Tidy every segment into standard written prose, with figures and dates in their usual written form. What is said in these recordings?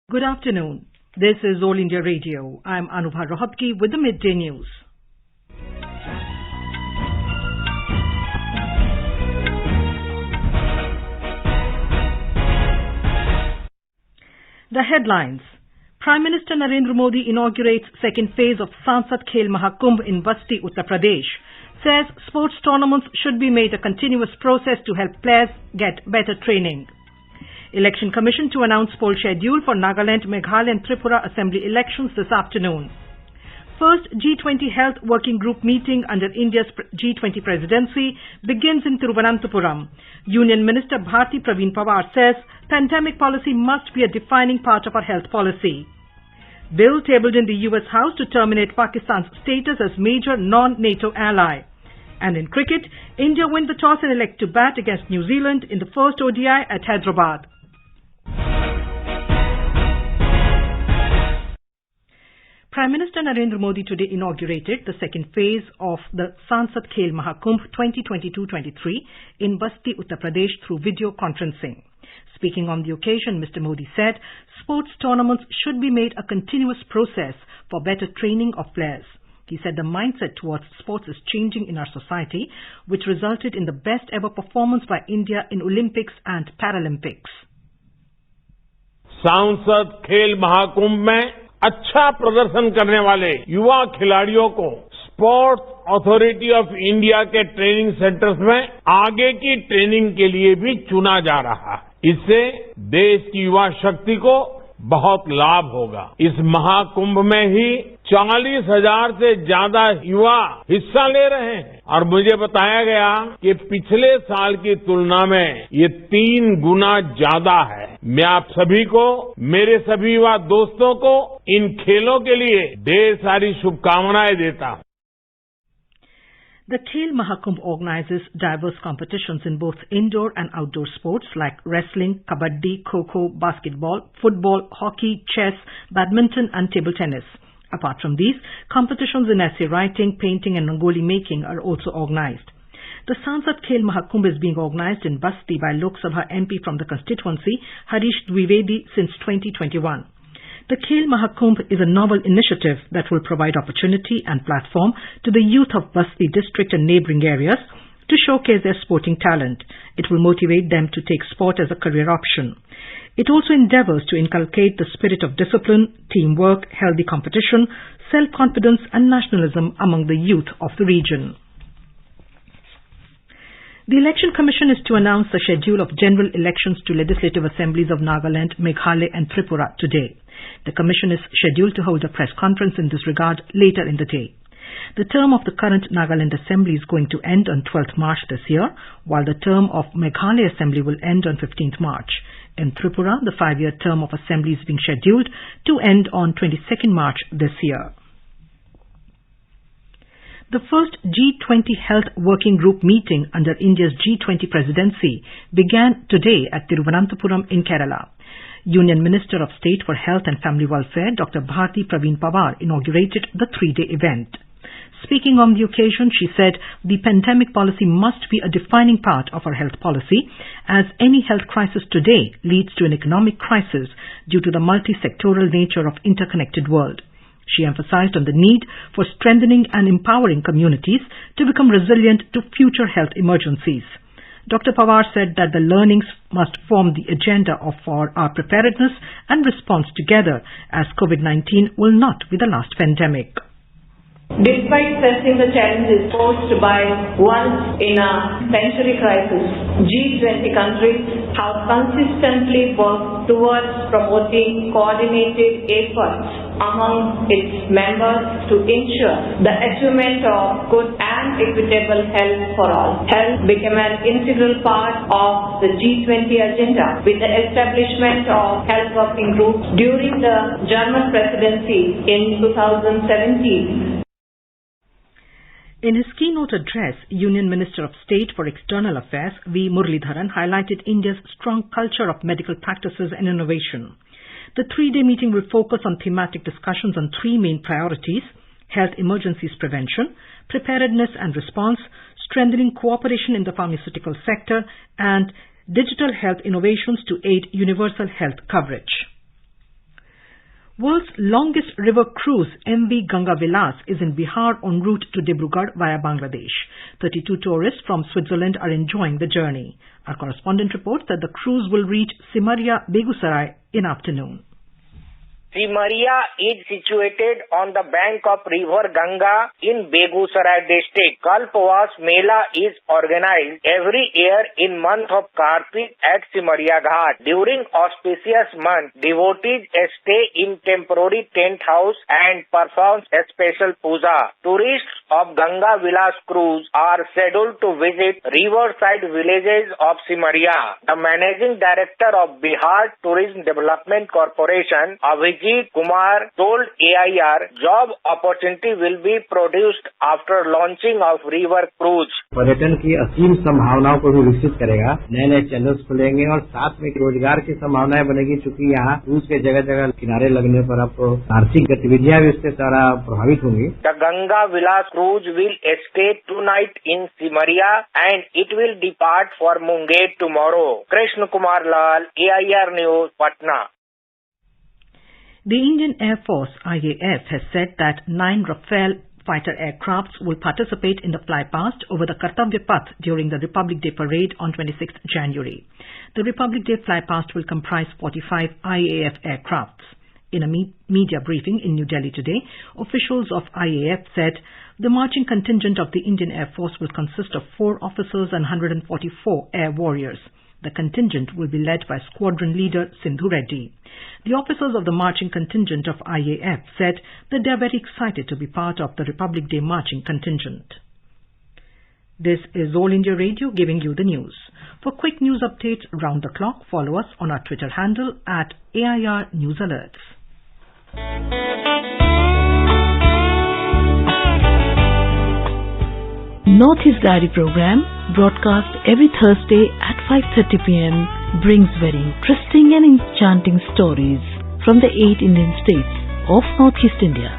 Good afternoon. This is All India Radio. I'm Anubha Rohatgi with the Midday News. The headlines. Prime Minister Narendra Modi inaugurates second phase of Sansad Khel Mahakumbh in Basti, Uttar Pradesh. Says sports tournaments should be made a continuous process to help players get better training. Election Commission to announce poll schedule for Nagaland, Meghalaya and Tripura Assembly elections this afternoon. First G20 Health Working Group meeting under India's G20 presidency begins in Thiruvananthapuram. Union Minister Bharti Praveen Pawar says pandemic policy must be a defining part of our health policy. Bill tabled in the US House to terminate Pakistan's status as major non-NATO ally. And in cricket, India win the toss and elect to bat against New Zealand in the first ODI at Hyderabad. Prime Minister Narendra Modi today inaugurated the second phase of the Sansad Khel Mahakumbh 2022-23 in Basti, Uttar Pradesh through video conferencing. Speaking on the occasion, Mr. Modi said sports tournaments should be made a continuous process for better training of players. He said the mindset towards sports is changing in our society, which resulted in the best ever performance by India in Olympics and Paralympics. सांसद खेल महाकुंभ में अच्छा प्रदर्शन करने वाले युवा खिलाड़ियों को स्पोर्ट्स अथॉरिटी ऑफ इंडिया के ट्रेनिंग सेंटर्स में आगे की ट्रेनिंग के लिए भी चुना जा रहा है। इससे देश की युवा शक्ति को बहुत लाभ होगा। इस महाकुंभ में ही 40,000 से ज्यादा युवा हिस्सा ले रहे हैं और मुझे बताया गया कि पिछले साल की तुलना में ये 3 गुना ज्यादा है। मैं आप सभी को, मेरे सभी युवा दोस्तों को इन खेलों के लिए ढेर सारी शुभकामनाएं देता हूं। The Khel Mahakumbh organizes diverse competitions in both indoor and outdoor sports like wrestling, kabaddi, kho-kho, basketball, football, hockey, chess, badminton and table tennis. Apart from these, competitions in essay writing, painting and rangoli making are also organized. The Sansad Khel Mahakumbh is being organized in Basti by Lok Sabha MP from the constituency, Harish Dwivedi, since 2021. The Khel Mahakumbh is a novel initiative that will provide opportunity and platform to the youth of Basti district and neighbouring areas to showcase their sporting talent. It will motivate them to take sport as a career option. It also endeavours to inculcate the spirit of discipline, teamwork, healthy competition, self-confidence and nationalism among the youth of the region. The Election Commission is to announce the schedule of general elections to legislative assemblies of Nagaland, Meghalaya and Tripura today. The Commission is scheduled to hold a press conference in this regard later in the day. The term of the current Nagaland Assembly is going to end on 12th March this year, while the term of Meghalaya Assembly will end on 15th March. In Tripura, the 5-year term of Assembly is being scheduled to end on 22nd March this year. The first G20 Health Working Group meeting under India's G20 presidency began today at Thiruvananthapuram in Kerala. Union Minister of State for Health and Family Welfare, Dr. Bharti Praveen Pawar, inaugurated the 3-day event. Speaking on the occasion, she said the pandemic policy must be a defining part of our health policy, as any health crisis today leads to an economic crisis due to the multi-sectoral nature of interconnected world. She emphasized on the need for strengthening and empowering communities to become resilient to future health emergencies. Dr. Pawar said that the learnings must form the agenda for our preparedness and response together, as COVID-19 will not be the last pandemic. Despite facing the challenges posed by once-in-a-century crisis, G20 countries have consistently worked towards promoting coordinated efforts among its members to ensure the achievement of good and equitable health for all. Health became an integral part of the G20 agenda with the establishment of health working groups during the German presidency in 2017. In his keynote address, Union Minister of State for External Affairs, V. Muralidharan, highlighted India's strong culture of medical practices and innovation. The 3-day meeting will focus on thematic discussions on 3 main priorities: health emergencies prevention, preparedness and response, strengthening cooperation in the pharmaceutical sector, and digital health innovations to aid universal health coverage. World's longest river cruise, MV Ganga Vilas, is in Bihar en route to Dibrugarh via Bangladesh. 32 tourists from Switzerland are enjoying the journey. Our correspondent reports that the cruise will reach Simaria, Begusarai in afternoon. Simaria is situated on the bank of river Ganga in Begusarai district. Kalpwas Mela is organized every year in month of Kartik at Simaria Ghat. During auspicious month, devotees stay in temporary tent house and perform a special puja. Tourists of Ganga Vilas cruise are scheduled to visit riverside villages of Simaria. The managing director of Bihar Tourism Development Corporation, Abhijit Kumar, told AIR job opportunity will be produced after launching of river cruise. पर्यटन की असीम संभावनाओं को भी विकसित करेगा, नए नए channels खुलेंगे और साथ में रोजगार की संभावनाएं बनेगी, चूंकि यहाँ क्रूज के जगह जगह किनारे लगने पर आपको आर्थिक गतिविधियां भी इससे सारा प्रभावित होंगी. The Ganga Vilas cruise will stay tonight in Simaria and it will depart for Munger tomorrow. Krishna Kumar Lal, AIR News, Patna. The Indian Air Force, IAF, has said that 9 Rafale fighter aircrafts will participate in the flypast over the Kartavya Path during the Republic Day parade on 26th January. The Republic Day flypast will comprise 45 IAF aircrafts. In a media briefing in New Delhi today, officials of IAF said the marching contingent of the Indian Air Force will consist of 4 officers and 144 air warriors. The contingent will be led by squadron leader Sindhu Reddy. The officers of the marching contingent of IAF said that they are very excited to be part of the Republic Day marching contingent. This is All India Radio giving you the news. For quick news updates round the clock, follow us on our Twitter handle at AIR News Alerts. Northeast Diary program, broadcast every Thursday at 5:30 p.m. brings very interesting and enchanting stories from the 8 Indian states of Northeast India.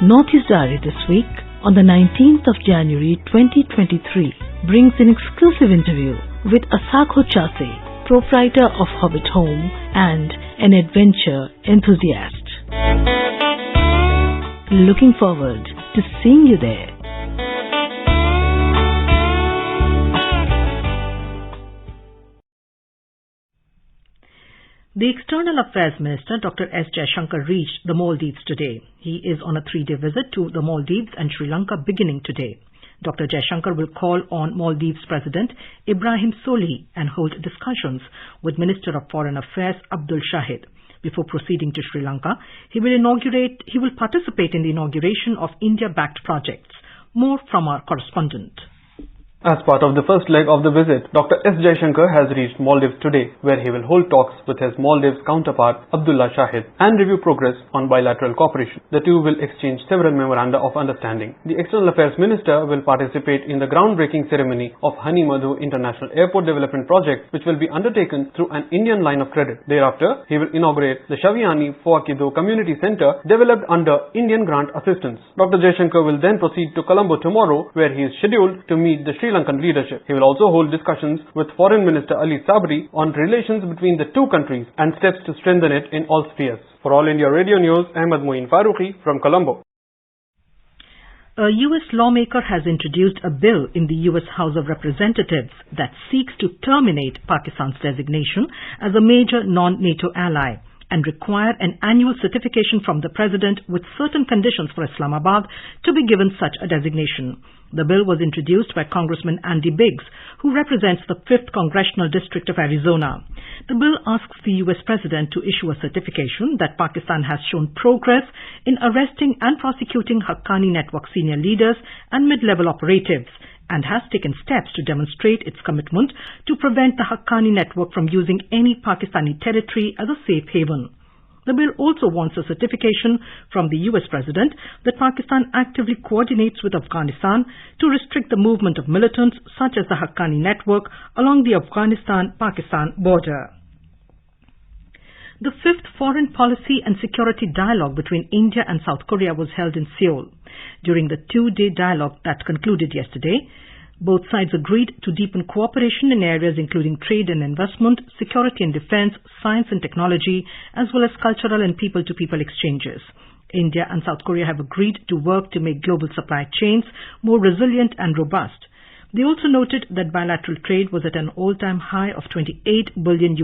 Northeast Diary this week, on the 19th of January 2023, brings an exclusive interview with Asako Chase, proprietor of Hobbit Home and an adventure enthusiast. Looking forward to seeing you there. The External Affairs Minister, Dr. S. Jaishankar, reached the Maldives today. He is on a 3-day visit to the Maldives and Sri Lanka beginning today. Dr. Jaishankar will call on Maldives President Ibrahim Solih and hold discussions with Minister of Foreign Affairs Abdul Shahid. Before proceeding to Sri Lanka, he will participate in the inauguration of India-backed projects. More from our correspondent. As part of the first leg of the visit, Dr. S. Jaishankar has reached Maldives today, where he will hold talks with his Maldives counterpart Abdullah Shahid and review progress on bilateral cooperation. The two will exchange several memoranda of understanding. The External Affairs Minister will participate in the groundbreaking ceremony of Hani Madhu International Airport Development Project, which will be undertaken through an Indian line of credit. Thereafter, he will inaugurate the Shaviani Foakido Community Center developed under Indian grant assistance. Dr. Jaishankar will then proceed to Colombo tomorrow, where he is scheduled to meet the Sri Lankan leadership. He will also hold discussions with Foreign Minister Ali Sabri on relations between the two countries and steps to strengthen it in all spheres. For All India Radio News, Ahmed Moin Farooqi from Colombo. A U.S. lawmaker has introduced a bill in the U.S. House of Representatives that seeks to terminate Pakistan's designation as a major non-NATO ally and require an annual certification from the President with certain conditions for Islamabad to be given such a designation. The bill was introduced by Congressman Andy Biggs, who represents the 5th Congressional District of Arizona. The bill asks the U.S. President to issue a certification that Pakistan has shown progress in arresting and prosecuting Haqqani network senior leaders and mid-level operatives, and has taken steps to demonstrate its commitment to prevent the Haqqani network from using any Pakistani territory as a safe haven. The bill also wants a certification from the U.S. President that Pakistan actively coordinates with Afghanistan to restrict the movement of militants such as the Haqqani network along the Afghanistan-Pakistan border. The 5th Foreign Policy and Security Dialogue between India and South Korea was held in Seoul. During the 2-day dialogue that concluded yesterday, Both sides agreed to deepen cooperation in areas including trade and investment, security and defense, science and technology, as well as cultural and people-to-people exchanges. India and South Korea have agreed to work to make global supply chains more resilient and robust. They also noted that bilateral trade was at an all-time high of $28 billion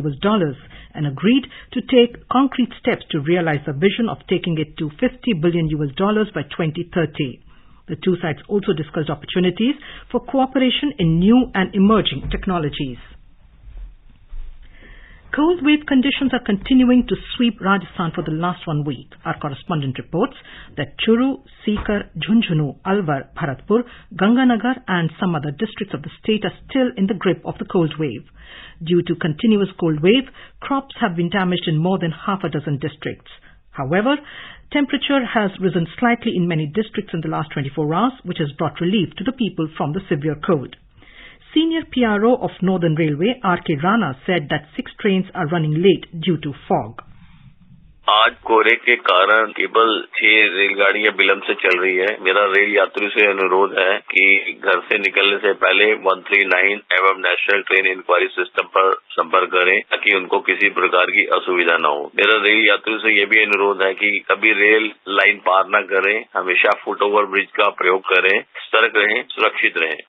and agreed to take concrete steps to realize the vision of taking it to $50 billion by 2030. The two sides also discussed opportunities for cooperation in new and emerging technologies. Cold wave conditions are continuing to sweep Rajasthan for the last 1 week. Our correspondent reports that Churu, Sikar, Jhunjhunu, Alwar, Bharatpur, Ganganagar and some other districts of the state are still in the grip of the cold wave. Due to continuous cold wave, crops have been damaged in more than half a dozen districts. However, temperature has risen slightly in many districts in the last 24 hours, which has brought relief to the people from the severe cold. Senior PRO of Northern Railway, R.K. Rana, said that 6 trains are running late due to fog. आज कोहरे के कारण केवल 6 रेलगाड़ियां विलंब से चल रही है। मेरा रेल यात्रियों से अनुरोध है कि घर से निकलने से पहले 139 एवं नेशनल ट्रेन इंक्वायरी सिस्टम पर संपर्क करें ताकि उनको किसी प्रकार की असुविधा न हो। मेरा रेल यात्रियों से यह भी अनुरोध है कि कभी रेल लाइन पार न करें, हमेशा फुटओवर ब्रिज का प्रयोग करें, सतर्क रहें, सुरक्षित रहें।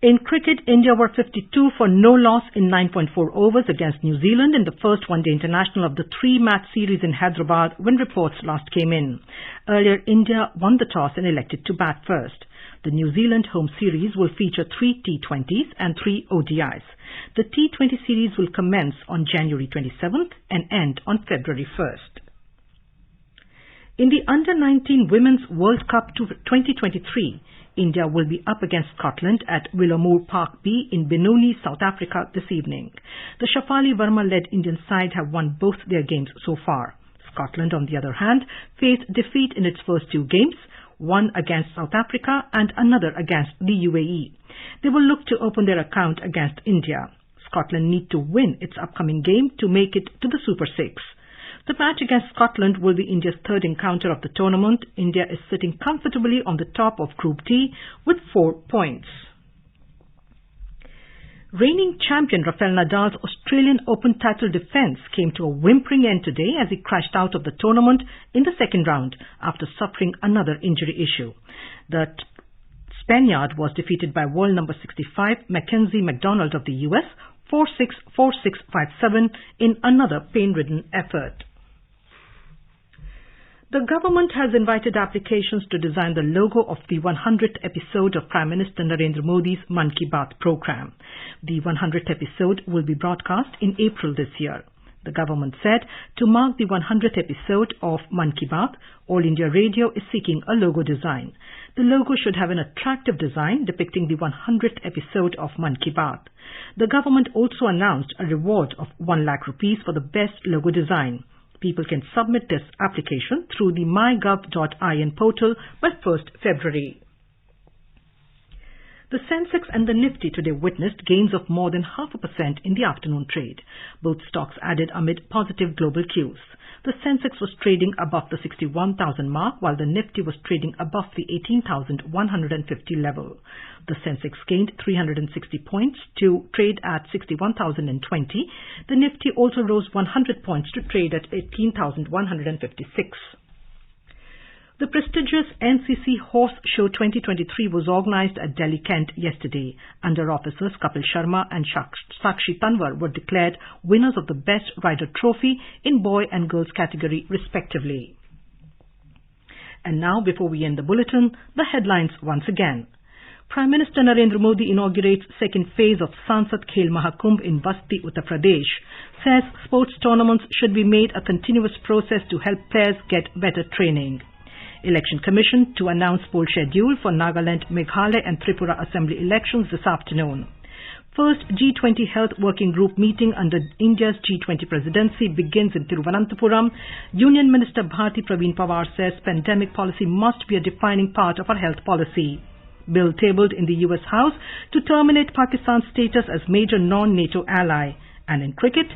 In cricket, India were 52 for no loss in 9.4 overs against New Zealand in the first one-day international of the 3-match series in Hyderabad when reports last came in. Earlier, India won the toss and elected to bat first. The New Zealand home series will feature 3 T20s and 3 ODIs. The T20 series will commence on January 27th and end on February 1st. In the Under-19 Women's World Cup 2023, India will be up against Scotland at Willamore Park B in Benoni, South Africa this evening. The Shafali Verma-led Indian side have won both their games so far. Scotland, on the other hand, faced defeat in its first 2 games, one against South Africa and another against the UAE. They will look to open their account against India. Scotland need to win its upcoming game to make it to the Super 6. The match against Scotland will be India's 3rd encounter of the tournament. India is sitting comfortably on the top of Group D with 4 points. Reigning champion Rafael Nadal's Australian Open title defence came to a whimpering end today as he crashed out of the tournament in the second round after suffering another injury issue. The Spaniard was defeated by world number 65 Mackenzie McDonald of the US 4-6, 4-6, 5-7 in another pain-ridden effort. The government has invited applications to design the logo of the 100th episode of Prime Minister Narendra Modi's Mann Ki Baat program. The 100th episode will be broadcast in April this year. The government said to mark the 100th episode of Mann Ki Baat, All India Radio is seeking a logo design. The logo should have an attractive design depicting the 100th episode of Mann Ki Baat. The government also announced a reward of 1 lakh rupees for the best logo design. People can submit this application through the mygov.in portal by 1st February. The Sensex and the Nifty today witnessed gains of more than 0.5% in the afternoon trade. Both stocks added amid positive global cues. The Sensex was trading above the 61,000 mark while the Nifty was trading above the 18,150 level. The Sensex gained 360 points to trade at 61,020. The Nifty also rose 100 points to trade at 18,156. The prestigious NCC Horse Show 2023 was organized at Delhi, Kent yesterday. Under officers Kapil Sharma and Sakshi Tanwar were declared winners of the Best Rider Trophy in boy and girls category respectively. And now, before we end the bulletin, the headlines once again. Prime Minister Narendra Modi inaugurates second phase of Sansad Khel Mahakumbh in Basti, Uttar Pradesh. Says sports tournaments should be made a continuous process to help players get better training. Election Commission to announce poll schedule for Nagaland, Meghalaya and Tripura Assembly elections this afternoon. First G20 Health Working Group meeting under India's G20 presidency begins in Thiruvananthapuram. Union Minister Bharti Praveen Pawar says pandemic policy must be a defining part of our health policy. Bill tabled in the US House to terminate Pakistan's status as major non-NATO ally. And in cricket,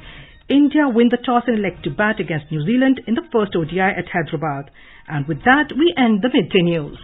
India win the toss and elect to bat against New Zealand in the first ODI at Hyderabad. And with that, we end the Midday News.